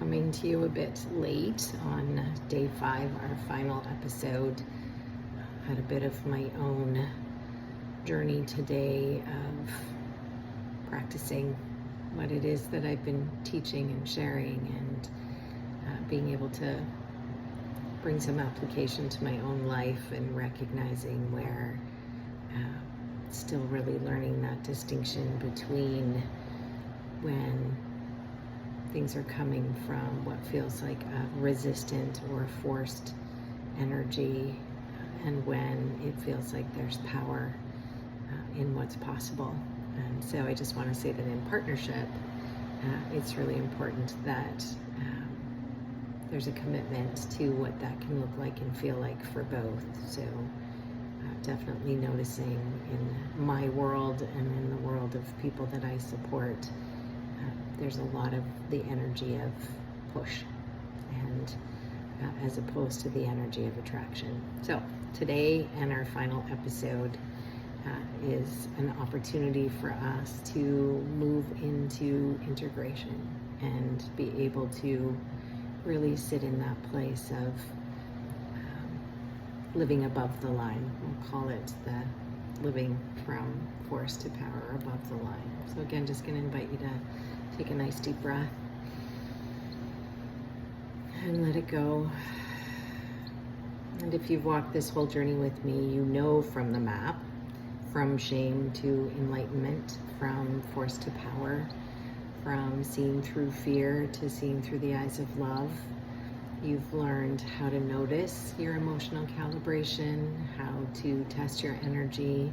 coming to you a bit late on day 5, our final episode. Had a bit of my own journey today of practicing what it is that I've been teaching and sharing, and being able to bring some application to my own life and recognizing where still really learning that distinction between when things are coming from what feels like a resistant or forced energy, and when it feels like there's power in what's possible. And so I just want to say that in partnership, it's really important that there's a commitment to what that can look like and feel like for both. So definitely noticing in my world and in the world of people that I support, there's a lot of the energy of push, and as opposed to the energy of attraction. So today and our final episode is an opportunity for us to move into integration and be able to really sit in that place of living above the line. We'll call it the living from force to power above the line. So again, just going to invite you to take a nice deep breath and let it go. And if you've walked this whole journey with me, you know from the map, from shame to enlightenment, from force to power, from seeing through fear to seeing through the eyes of love. You've learned how to notice your emotional calibration, how to test your energy,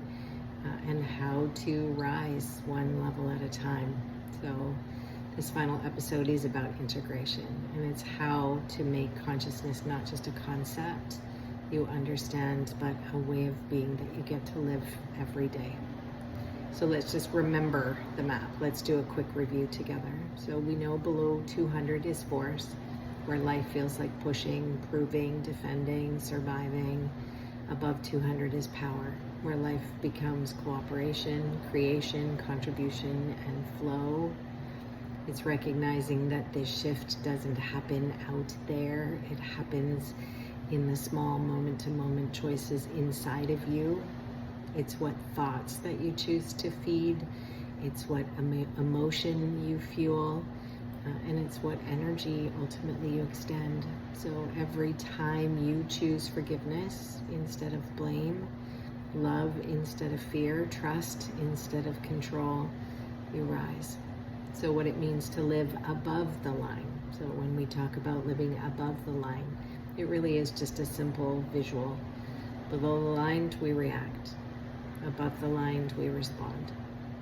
and how to rise one level at a time. So this final episode is about integration, and it's how to make consciousness not just a concept you understand, but a way of being that you get to live every day. So let's just remember the map. Let's do a quick review together. So we know below 200 is force, where life feels like pushing, proving, defending, surviving. Above 200 is power, where life becomes cooperation, creation, contribution, and flow. It's recognizing that this shift doesn't happen out there. It happens in the small moment-to-moment choices inside of you. It's what thoughts that you choose to feed. It's what emotion you fuel. And it's what energy ultimately you extend. So every time you choose forgiveness instead of blame, love instead of fear, trust instead of control, you rise. So what it means to live above the line. So when we talk about living above the line, it really is just a simple visual. Below the line, we react. Above the line, we respond.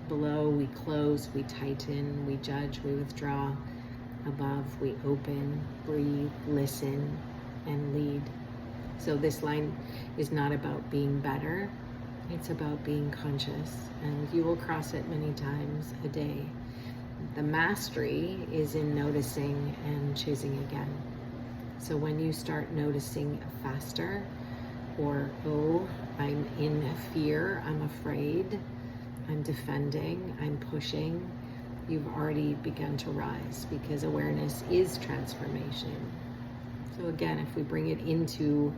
Below, we close, we tighten, we judge, we withdraw. Above, we open, breathe, listen, and lead. So this line is not about being better. It's about being conscious, and you will cross it many times a day. The mastery is in noticing and choosing again. So when you start noticing faster, or, oh, I'm in fear, I'm afraid, I'm defending, I'm pushing, you've already begun to rise, because awareness is transformation. So again, if we bring it into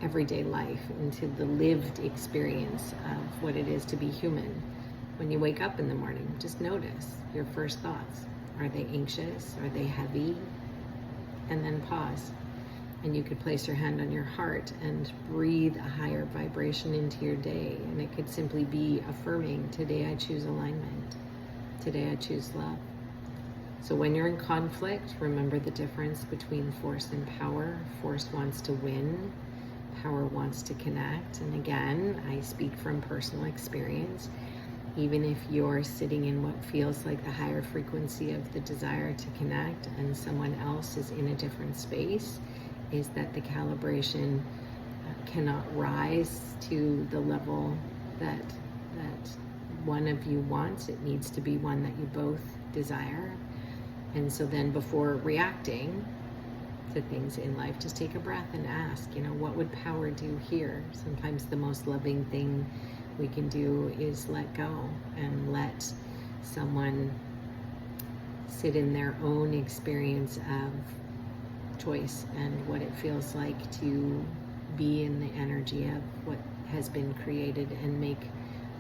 everyday life, into the lived experience of what it is to be human, when you wake up in the morning, just notice your first thoughts. Are they anxious? Are they heavy? And then pause. And you could place your hand on your heart and breathe a higher vibration into your day. And it could simply be affirming, today I choose alignment. Today I choose love. So when you're in conflict, remember the difference between force and power. Force wants to win. Power wants to connect. And again, I speak from personal experience. Even if you're sitting in what feels like the higher frequency of the desire to connect, and someone else is in a different space, is that the calibration cannot rise to the level that one of you wants. It needs to be one that you both desire. And so then before reacting to things in life, just take a breath and ask, what would power do here? Sometimes the most loving thing we can do is let go and let someone sit in their own experience of choice and what it feels like to be in the energy of what has been created and make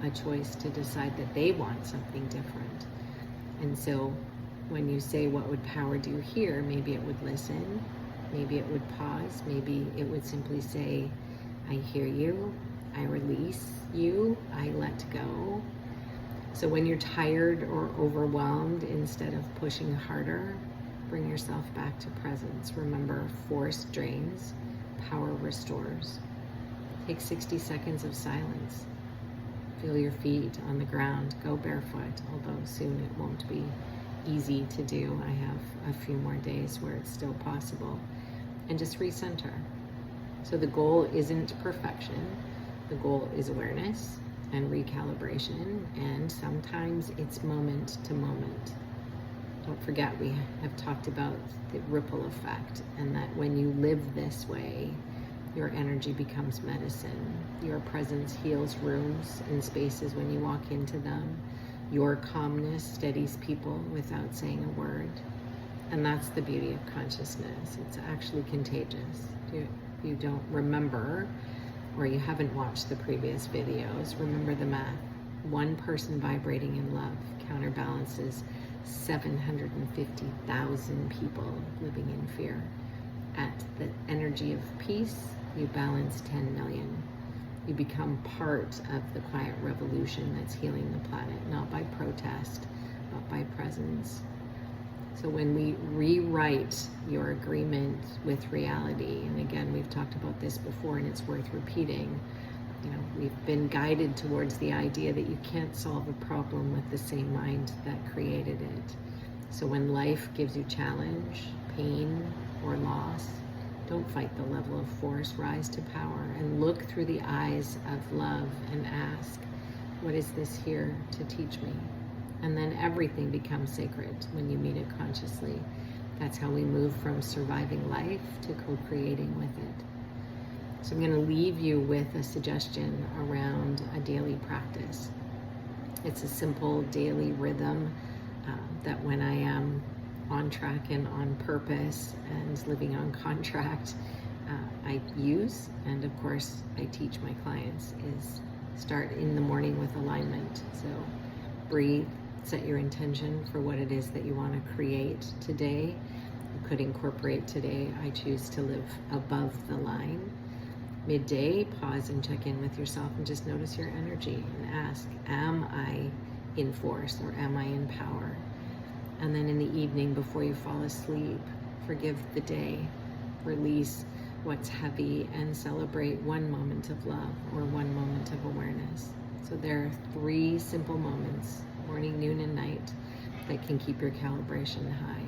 a choice to decide that they want something different. And so when you say, what would power do here? Maybe it would listen, maybe it would pause, maybe it would simply say, I hear you, I release you, I let go. So when you're tired or overwhelmed, instead of pushing harder, bring yourself back to presence. Remember, force drains, power restores. Take 60 seconds of silence. Feel your feet on the ground. Go barefoot, although soon it won't be easy to do. I have a few more days where it's still possible. And just recenter. So the goal isn't perfection. The goal is awareness and recalibration, and sometimes it's moment to moment. Don't forget, we have talked about the ripple effect, and that when you live this way, your energy becomes medicine. Your presence heals rooms and spaces when you walk into them. Your calmness steadies people without saying a word. And that's the beauty of consciousness. It's actually contagious. You don't remember, or you haven't watched the previous videos, remember the math. One person vibrating in love counterbalances 750,000 people living in fear. At the energy of peace, you balance 10 million. You become part of the quiet revolution that's healing the planet, not by protest, but by presence. So when we rewrite your agreement with reality, and again, we've talked about this before and it's worth repeating, we've been guided towards the idea that you can't solve a problem with the same mind that created it. So when life gives you challenge, pain, or loss, don't fight the level of force, rise to power and look through the eyes of love and ask, what is this here to teach me? And then everything becomes sacred when you meet it consciously. That's how we move from surviving life to co-creating with it. So I'm going to leave you with a suggestion around a daily practice. It's a simple daily rhythm that when I am on track and on purpose and living on contract, I use, and of course I teach my clients, is start in the morning with alignment. So breathe, set your intention for what it is that you want to create today. You could incorporate today, I choose to live above the line. Midday, pause and check in with yourself and just notice your energy and ask, am I in force or am I in power? And then in the evening before you fall asleep, forgive the day, release what's heavy, and celebrate one moment of love or one moment of awareness. So there are 3 simple moments, morning, noon, and night, that can keep your calibration high.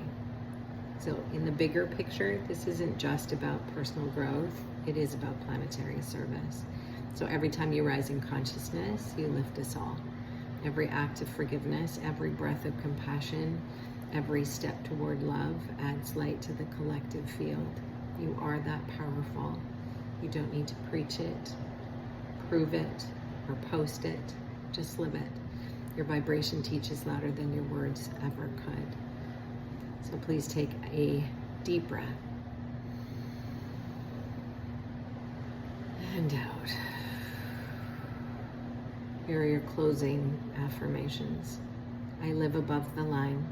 So in the bigger picture, this isn't just about personal growth, it is about planetary service. So every time you rise in consciousness, you lift us all. Every act of forgiveness, every breath of compassion, every step toward love adds light to the collective field. You are that powerful. You don't need to preach it, prove it, or post it. Just live it. Your vibration teaches louder than your words ever could. So please take a deep breath. And out. Here are your closing affirmations. I live above the line.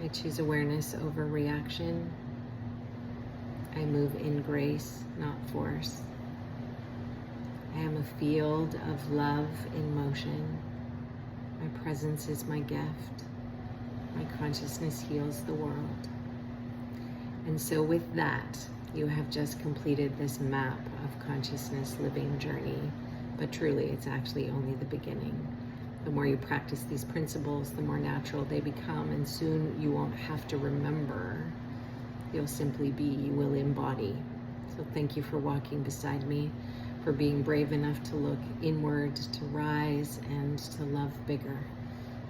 I choose awareness over reaction. I move in grace, not force. I am a field of love in motion. My presence is my gift. My consciousness heals the world. And so with that, you have just completed this map of consciousness living journey. But truly, it's actually only the beginning. The more you practice these principles, the more natural they become, and soon you won't have to remember. You'll simply be, you will embody. So thank you for walking beside me, for being brave enough to look inward, to rise, and to love bigger.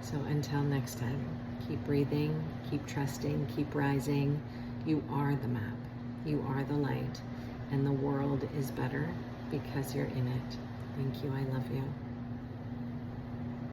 So until next time, keep breathing, keep trusting, keep rising. You are the map, you are the light, and the world is better because you're in it. Thank you, I love you.